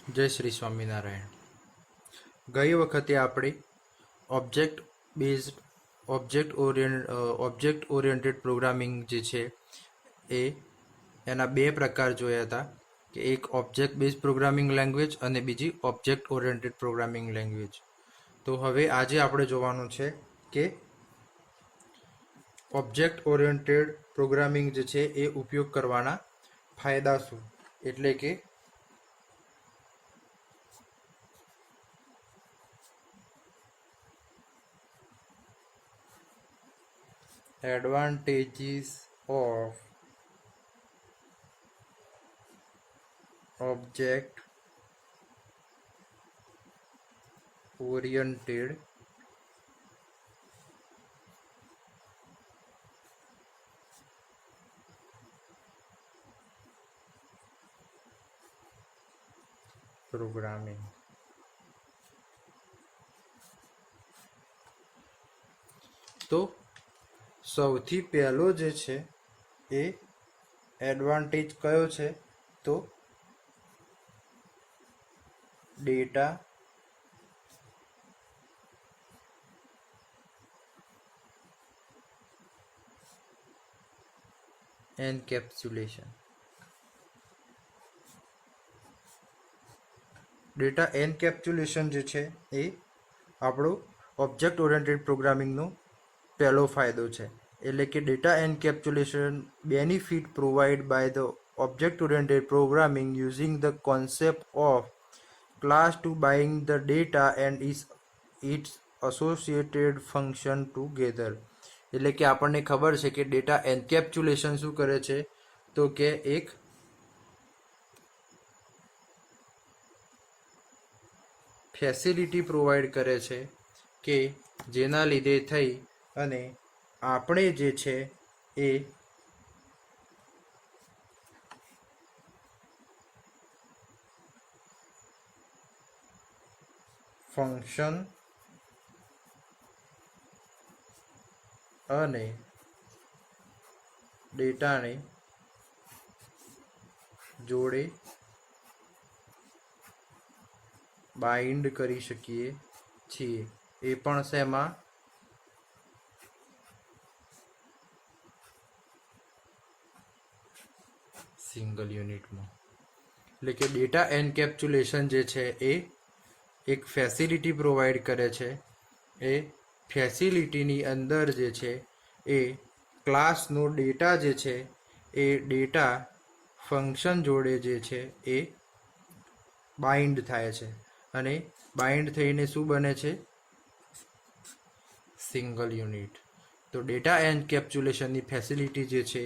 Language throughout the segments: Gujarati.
જય શ્રી સ્વામિનારાયણ. ગઈ વખતે આપણે ઓબ્જેક્ટ ઓરિએન્ટેડ પ્રોગ્રામિંગ જે છે એના બે પ્રકાર જોયા હતા કે એક ઓબ્જેક્ટ બેઝ પ્રોગ્રામિંગ લેંગ્વેજ અને બીજી ઓબ્જેક્ટ ઓરિએન્ટેડ પ્રોગ્રામિંગ લેંગ્વેજ. તો હવે આજે આપણે જોવાનું છે કે ઓબ્જેક્ટ ઓરિએન્ટેડ પ્રોગ્રામિંગ જે છે એ ઉપયોગ કરવાના ફાયદા શું, એટલે કે advantages of object oriented programming. તો સૌથી પહેલો જે છે એ એડવાન્ટેજ કયો છે, તો ડેટા એન્કેપ્સ્યુલેશન. ડેટા એન્કેપ્સ્યુલેશન જે છે એ આપણો ઓબ્જેક્ટ ઓરિએન્ટેડ પ્રોગ્રામિંગનો પહેલો ફાયદો છે. એટલે કે data encapsulation benefit provide by the object oriented programming using the concept of class to bind the data and its associated function together. એટલે કે આપણને ખબર છે કે ડેટા એન્કેપ્સ્યુલેશન શું કરે છે, તો કે એક ફેસિલિટી પ્રોવાઈડ કરે છે કે જેના લીધે થઈ અને આપણે જે છે એ ફંક્શન અને ડેટાને જોડે બાઇન્ડ કરી શકીએ છીએ. એ પણ શેમાં, સિંગલ યુનિટમાં. એટલે કે ડેટા એન્કેપ્સ્યુલેશન જે છે એ એક ફેસિલિટી પ્રોવાઈડ કરે છે. એ ફેસિલિટીની અંદર જે છે એ ક્લાસનો ડેટા જે છે એ ડેટા ફંક્શન જોડે જે છે એ બાઇન્ડ થાય છે અને બાઇન્ડ થઈને શું બને છે, સિંગલ યુનિટ. તો ડેટા એન્કેપ્સ્યુલેશનની ફેસિલિટી જે છે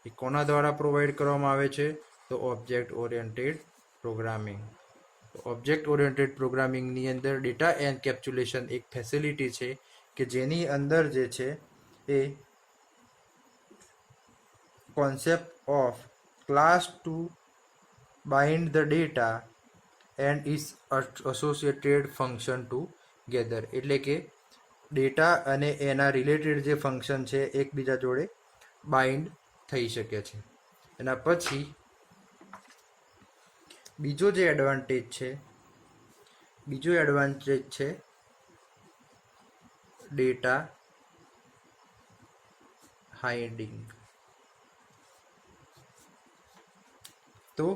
એ કોના દ્વારા પ્રોવાઈડ કરવામાં આવે છે, તો object oriented programming. Object oriented પ્રોગ્રામિંગની અંદર ડેટા એન્કેપ્સ્યુલેશન એક ફેસિલિટી છે કે જેની અંદર જે છે એ concept of class to bind the data and its associated function together. એટલે કે ડેટા અને એના રિલેટેડ જે ફંક્શન છે એકબીજા જોડે બાઇન્ડ થઈ શકે છે. એના પછી બીજો એડવાન્ટેજ છે ડેટા હાઇડિંગ. તો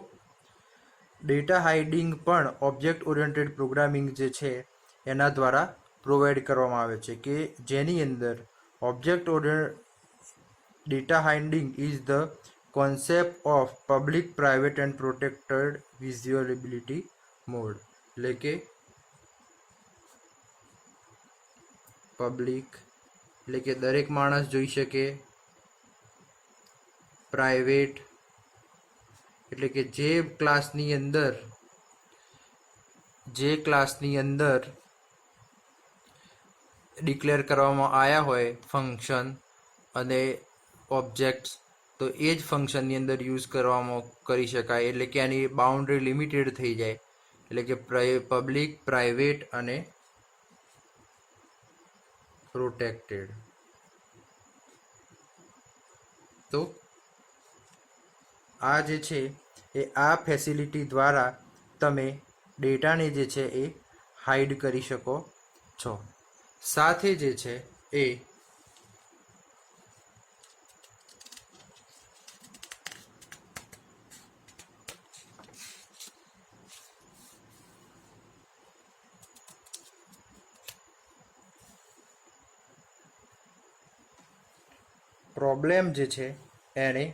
ડેટા હાઇડિંગ પણ ઓબ્જેક્ટ ઓરિએન્ટેડ પ્રોગ્રામિંગ જે છે એના દ્વારા પ્રોવાઈડ કરવામાં આવે છે કે જેની અંદર data hiding is the concept of public, private and protected visibility mode. એટલે કે પબ્લિક એટલે કે દરેક માણસ જોઈ શકે, પ્રાઇવેટ એટલે કે જે ક્લાસની અંદર ડિક્લેર કરવામાં આવ્યા હોય ફંક્શન અને ઓબ્જેક્ટ્સ, તો એ જ ફંક્શનની અંદર યુઝ કરી શકાય. એટલે કે એની બાઉન્ડ્રી લિમિટેડ થઈ જાય. એટલે કે પબ્લિક, પ્રાઇવેટ અને પ્રોટેક્ટેડ. તો આ જે છે એ આ ફેસિલિટી દ્વારા તમે ડેટાને જે છે એ હાઈડ કરી શકો છો. સાથે જે છે એ પ્રોબ્લેમ જે છે એને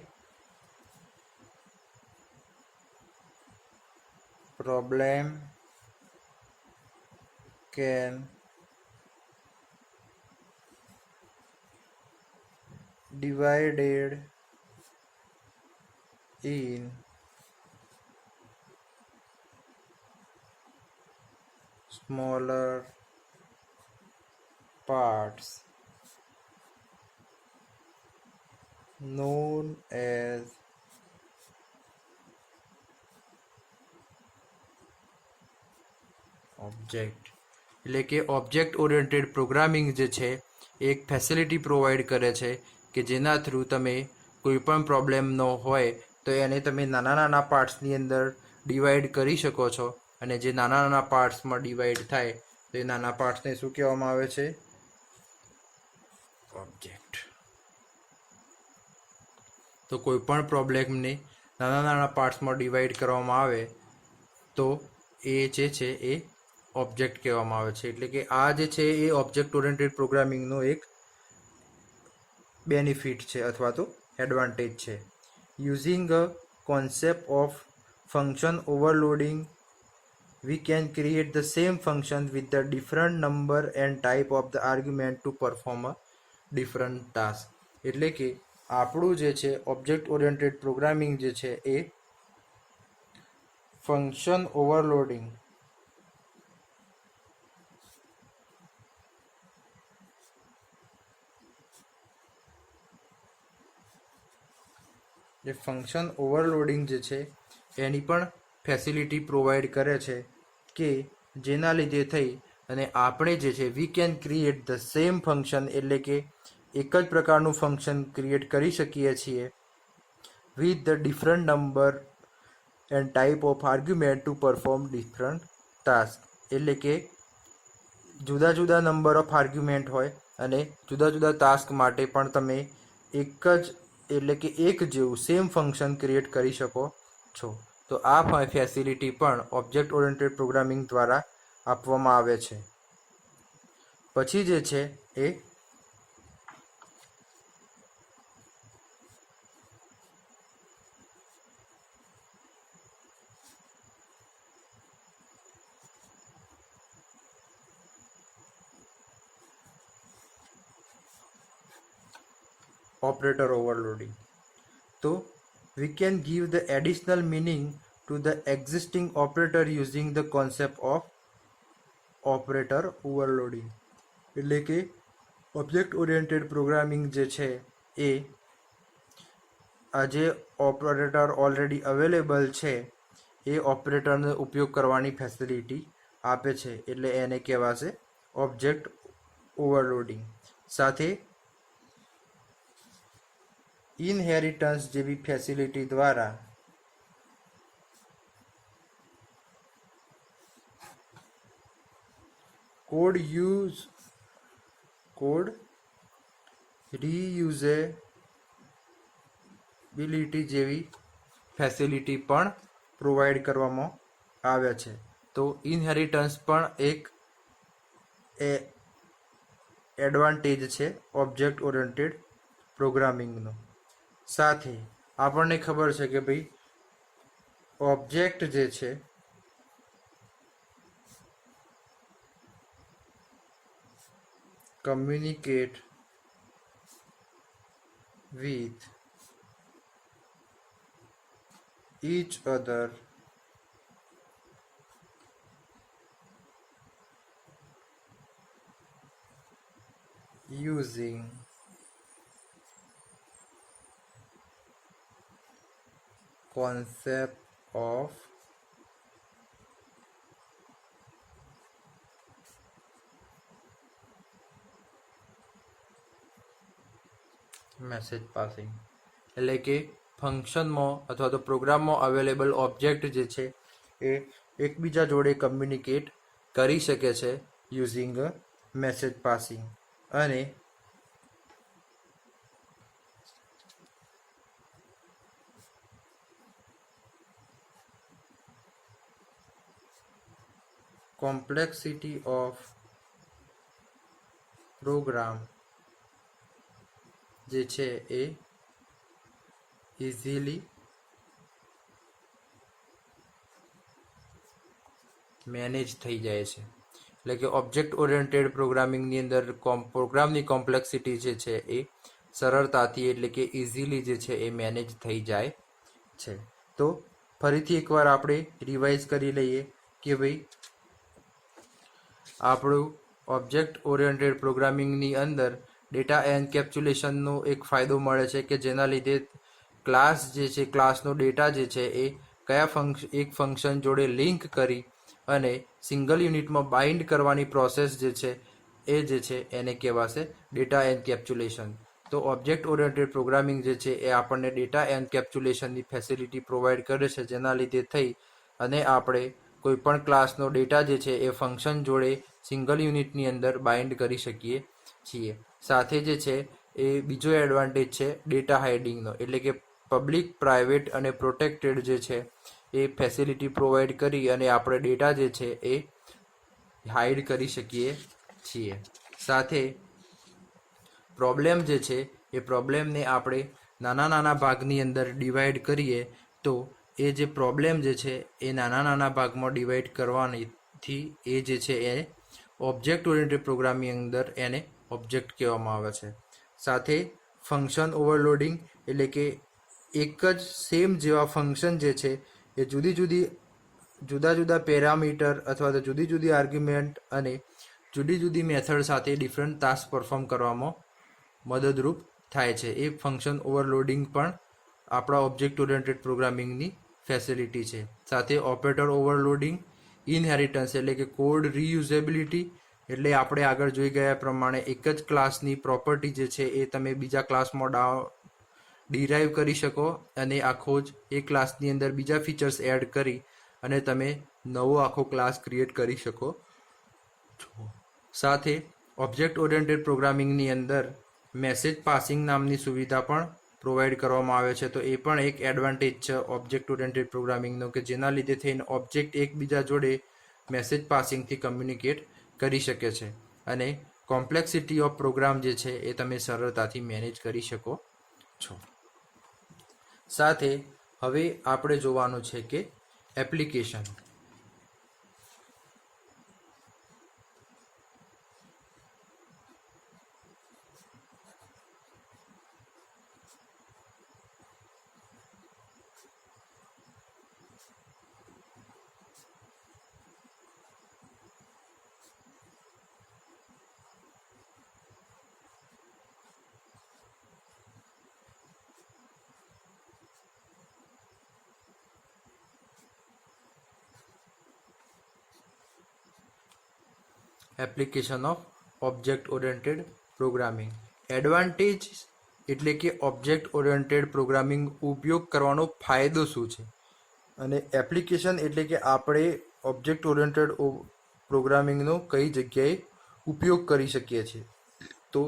problem can divided in smaller parts known as object. એટલે કે ઓબ્જેક્ટ ઓરિએન્ટેડ પ્રોગ્રામિંગ જે છે એક ફેસિલિટી પ્રોવાઈડ કરે છે કે જેના થ્રુ તમે કોઈ પણ પ્રોબ્લેમનો હોય તો એને તમે નાના નાના પાર્ટ્સની અંદર ડિવાઈડ કરી શકો છો, અને જે નાના નાના પાર્ટ્સમાં ડિવાઈડ થાય તો એ નાના પાર્ટ્સને શું કહેવામાં આવે છે? ઓબ્જેક્ટ. તો કોઈ પણ પ્રોબ્લેમને નાના નાના પાર્ટ્સમાં ડિવાઈડ કરવામાં આવે તો એ જે છે એ ઓબ્જેક્ટ કહેવામાં આવે છે. એટલે કે આ જે છે એ ઓબ્જેક્ટ ઓરિએન્ટેડ પ્રોગ્રામિંગનો એક બેનિફિટ છે અથવા તો એડવાન્ટેજ છે. Using a concept of function overloading we can create the same function with the different number and type of the argument to perform a different task. એટલે કે આપણું જે છે ઓબ્જેક્ટ ઓરિએન્ટેડ પ્રોગ્રામિંગ જે છે એ ફંક્શન ઓવરલોડિંગ જે છે એની પણ ફેસિલિટી પ્રોવાઈડ કરે છે કે જેના લીધે થઈ અને આપણે જે છે we can create the same function, એટલે કે એક જ પ્રકારનું ફંક્શન ક્રિએટ કરી શકીએ છીએ with the different number and type of argument two perform different task. એટલે કે જુદા જુદા નંબર ઓફ આર્ગ્યુમેન્ટ હોય અને જુદા જુદા ટાસ્ક માટે પણ તમે એક જ એટલે કે એક જેવું સેમ ફંક્શન ક્રિએટ કરી શકો છો. તો આ ફેસિલિટી પણ ઓબ્જેક્ટ ઓરિએન્ટેડ પ્રોગ્રામિંગ દ્વારા આપવામાં આવે છે. પછી જે છે એ operator overloading. So we can give the additional meaning to the existing operator using the concept of operator overloading. એટલે કે ઓબ્જેક્ટ ઓરિએન્ટેડ પ્રોગ્રામિંગ જે છે એ આ જે ઓપરેટર ઓલરેડી અવેલેબલ છે એ ઓપરેટરનો ઉપયોગ કરવાની ફેસિલિટી આપે છે, એટલે એને કહેવાશે ઓબ્જેક્ટ ઓવરલોડિંગ. સાથે ઇનહેરિટન્સ જેવી ફેસિલિટી દ્વારા કોડ રીયુઝેબિલિટી જેવી ફેસિલિટી પણ પ્રોવાઈડ કરવામાં આવે છે. તો ઇનહેરિટન્સ પણ એક એડવાન્ટેજ છે ઓબ્જેક્ટ ઓરિએન્ટેડ પ્રોગ્રામિંગનો. સાથે આપણને ખબર છે કે ભાઈ ઓબ્જેક્ટ જે છે communicate with each other using concept of message passing. એટલે કે ફંક્શનમાં અથવા તો પ્રોગ્રામમાં અવેલેબલ ઓબ્જેક્ટ જે છે એ એકબીજા જોડે કમ્યુનિકેટ કરી શકે છે યુઝિંગ અ મેસેજ પાસિંગ. અને કોમ્પ્લેક્સિટી ઓફ પ્રોગ્રામ જે છે એ ઇઝીલી મેનેજ થઈ જાય છે. એટલે કે ઓબ્જેક્ટ ઓરિએન્ટેડ પ્રોગ્રામિંગની અંદર પ્રોગ્રામની કોમ્પ્લેક્સિટી જે છે એ સરળતાથી એટલે કે ઇઝીલી જે છે એ મેનેજ થઈ જાય છે. તો ફરીથી એકવાર આપણે રિવાઇઝ કરી લઈએ કે ભાઈ આપણું ઓબ્જેક્ટ ઓરિએન્ટેડ પ્રોગ્રામિંગની અંદર ડેટા એન્કેપ્સ્યુલેશનનો એક ફાયદો મળે છે કે જેના લીધે ક્લાસ જે છે ક્લાસનો ડેટા જે છે એ કયા એક ફંક્શન જોડે લિંક કરી અને સિંગલ યુનિટમાં બાઇન્ડ કરવાની પ્રોસેસ જે છે એને કહેવાશે ડેટા એન્કેપ્સ્યુલેશન. તો ઓબ્જેક્ટ ઓરિએન્ટેડ પ્રોગ્રામિંગ જે છે એ આપણને ડેટા એન્કેપ્સ્યુલેશનની ફેસિલિટી પ્રોવાઈડ કરે છે, જેના લીધે થઈ અને આપણે કોઈપણ ક્લાસનો ડેટા જે છે એ ફંક્શન જોડે સિંગલ યુનિટની અંદર બાઇન્ડ કરી શકીએ છીએ. સાથે જે છે એ બીજો એડવાન્ટેજ છે ડેટા હાઇડિંગનો, એટલે કે પબ્લિક, પ્રાઇવેટ અને પ્રોટેક્ટેડ જે છે એ ફેસિલિટી પ્રોવાઈડ કરી અને આપણે ડેટા જે છે એ હાઇડ કરી શકીએ છીએ. સાથે પ્રોબ્લેમ જે છે એ પ્રોબ્લેમને આપણે નાના નાના ભાગની અંદર ડિવાઈડ કરીએ તો એ જે પ્રોબ્લેમ જે છે એ નાના નાના ભાગમાં ડિવાઈડ કરવાથી એ જે છે એ ઓબ્જેક્ટ ઓરિએન્ટેડ પ્રોગ્રામિંગ અંદર એને ઓબ્જેક્ટ કહેવામાં આવે છે. સાથે ફંક્શન ઓવરલોડિંગ એટલે કે એક જ સેમ જેવા ફંક્શન જે છે એ જુદા જુદા પેરામીટર અથવા તો જુદી જુદી આર્ગ્યુમેન્ટ અને જુદી જુદી મેથડ સાથે ડિફરન્ટ ટાસ્ક પરફોર્મ કરવામાં મદદરૂપ થાય છે. એ ફંક્શન ઓવરલોડિંગ પણ આપણા ઓબ્જેક્ટ ઓરિએન્ટેડ પ્રોગ્રામિંગની ફેસિલિટી છે. સાથે ઓપરેટર ઓવરલોડિંગ, ઇનહેરિટન્સ એટલે કે કોડ રીયુઝેબિલિટી, એટલે આપણે આગળ જોઈ ગયા પ્રમાણે એક જ ક્લાસની પ્રોપર્ટી જે છે એ તમે બીજા ક્લાસમાં ડિરાઈવ કરી શકો અને આખો જ એ ક્લાસની અંદર બીજા ફીચર્સ એડ કરી અને તમે નવો આખો ક્લાસ ક્રિએટ કરી શકો છો. સાથે ઓબ્જેક્ટ ઓરિએન્ટેડ પ્રોગ્રામિંગની અંદર મેસેજ પાસિંગ નામની સુવિધા પણ પ્રોવાઈડ કરવામાં આવે છે. તો એ પણ એક એડવાન્ટેજ છે ઓબ્જેક્ટ ઓરિએન્ટેડ પ્રોગ્રામિંગનો કે જેના લીધે થઈને ઓબ્જેક્ટ એકબીજા જોડે મેસેજ પાસિંગથી કમ્યુનિકેટ કરી શકે છે અને કોમ્પ્લેક્સિટી ઓફ પ્રોગ્રામ જે છે એ તમે સરળતાથી મેનેજ કરી શકો છો. સાથે હવે આપણે જોવાનું છે કે application. Application of object oriented programming. Advantage એટલે કે ઓબ્જેક્ટ ઓરિએન્ટેડ પ્રોગ્રામિંગ ઉપયોગ કરવાનો ફાયદો શું છે, અને એપ્લિકેશન એટલે કે આપણે ઓબ્જેક્ટ ઓરિએન્ટેડ પ્રોગ્રામિંગનો કઈ જગ્યાએ ઉપયોગ કરી શકીએ છીએ. તો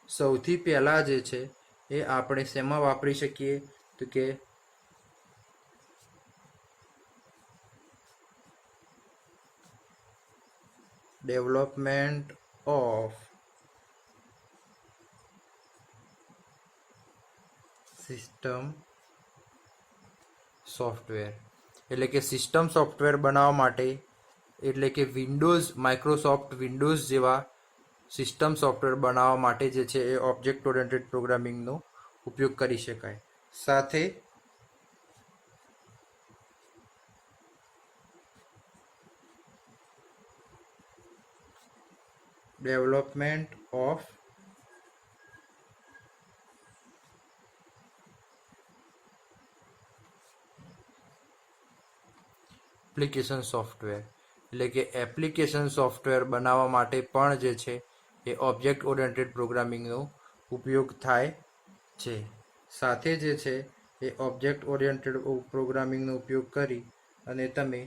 સૌથી પહેલાં જે છે એ આપણે શેમાં વાપરી શકીએ તો કે ડેવલપમેન્ટ ઓફ સિસ્ટમ સોફ્ટવેર. એટલે કે સિસ્ટમ સોફ્ટવેર બનાવવા માટે, એટલે કે માઇક્રોસોફ્ટ વિન્ડોઝ જેવા સિસ્ટમ સોફ્ટવેર બનાવવા માટે જે છે એ ઓબ્જેક્ટ ઓરિએન્ટેડ પ્રોગ્રામિંગનો ઉપયોગ કરી શકાય. સાથે ડેવલપમેન્ટ ઓફ એપ્લિકેશન સોફ્ટવેર. એટલે કે એપ્લિકેશન સોફ્ટવેર બનાવવા માટે પણ જે છે એ ઓબ્જેક્ટ ઓરિએન્ટેડ પ્રોગ્રામિંગનો ઉપયોગ થાય છે. સાથે જે છે એ ઓબ્જેક્ટ ઓરિએન્ટેડ પ્રોગ્રામિંગનો ઉપયોગ કરી અને તમે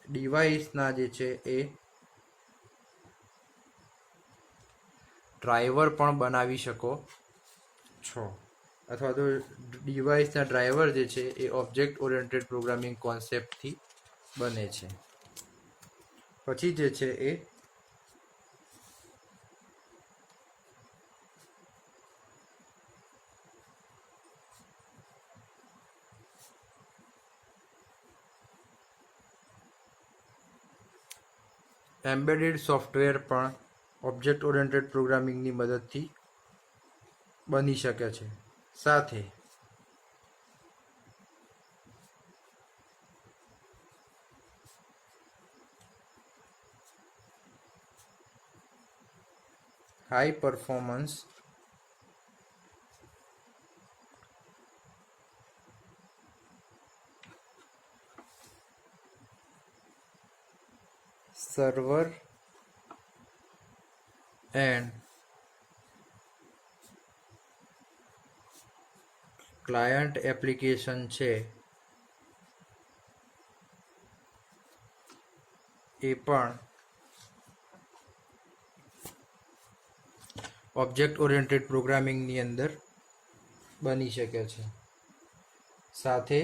ડિવાઇસના જે છે એ ડ્રાઈવર પણ બનાવી શકો છો, અથવા તો ડિવાઇસના ડ્રાઈવર જે છે એ ઓબ્જેક્ટ ઓરિએન્ટેડ પ્રોગ્રામિંગ કોન્સેપ્ટથી બને છે. પછી જે છે એ એમ્બેડેડ સોફ્ટવેર પણ ઓબ્જેક્ટ ઓરિએન્ટેડ પ્રોગ્રામિંગની મદદથી બની શકે છે. સાથે high performance server and client application છે એ પણ ઓબ્જેક્ટ ઓરિએન્ટેડ પ્રોગ્રામિંગની અંદર બની શકે છે. સાથે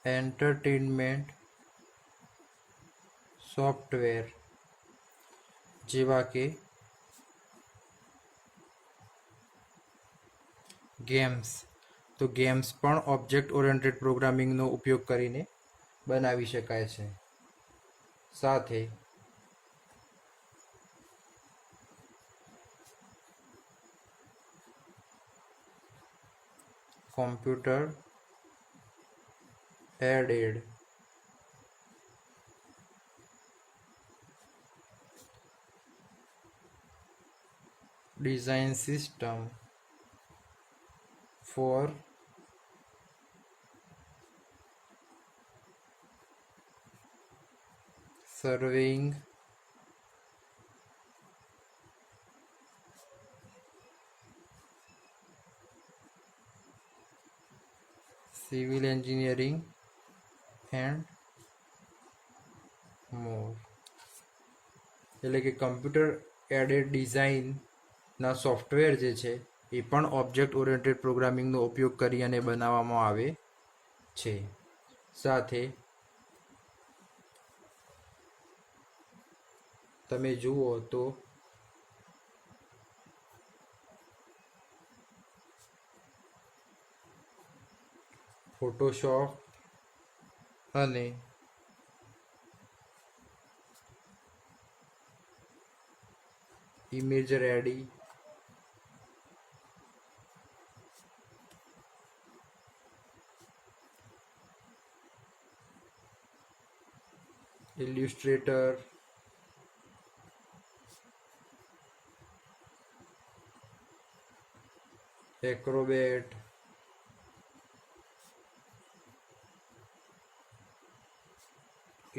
એન્ટરટેનમેન્ટ સોફ્ટવેર જેવા કે ગેમ્સ, તો ગેમ્સ પણ ઓબ્જેક્ટ ઓરિએન્ટેડ પ્રોગ્રામિંગનો ઉપયોગ કરીને બનાવી શકાય છે. સાથે computer added design system for સર્વેઇંગ civil engineering and મોર. એટલે કે કમ્પ્યુટર એડેડ ડિઝાઇનના સોફ્ટવેર જે છે એ પણ ઓબ્જેક્ટ ઓરિએન્ટેડ પ્રોગ્રામિંગનો ઉપયોગ કરી અને બનાવવામાં આવે છે. સાથે તમે જુઓ તો ફોટોશોપ અને ImageReady, Illustrator, Acrobat,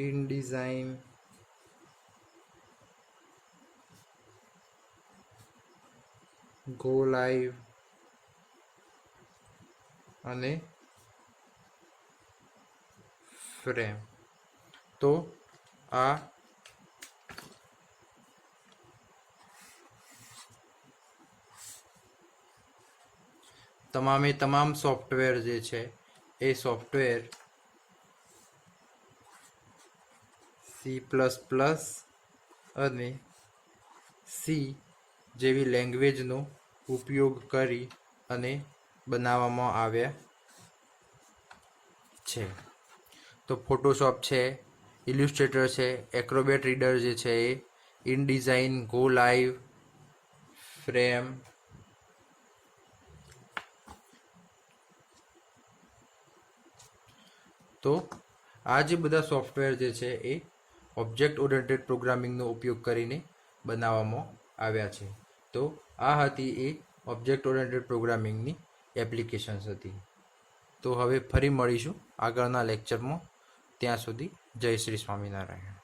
InDesign, GoLive અને ફ્રેમ. તો આ તમામે તમામ સોફ્ટવેર જે છે એ સોફ્ટવેર C++ અને સી જેવી લેંગ્વેજનો ઉપયોગ કરી અને બનાવવામાં આવ્યા છે. તો ફોટોશોપ છે, ઇલ્યુસ્ટ્રેટર છે, એક્રોબેટ રીડર જે છે એ, ઇનડિઝાઇન, ગો લાઈવ, ફ્રેમ, તો આ જે બધા સોફ્ટવેર જે છે એ ઓબ્જેક્ટ ઓરિએન્ટેડ પ્રોગ્રામિંગનો ઉપયોગ કરીને બનાવવામાં આવ્યા છે. તો આ હતી એ ઓબ્જેક્ટ ઓરિએન્ટેડ પ્રોગ્રામિંગની એપ્લિકેશન્સ હતી. તો હવે ફરી મળીશું આગળના લેક્ચરમાં. ત્યાં સુધી જય શ્રી સ્વામિનારાયણ.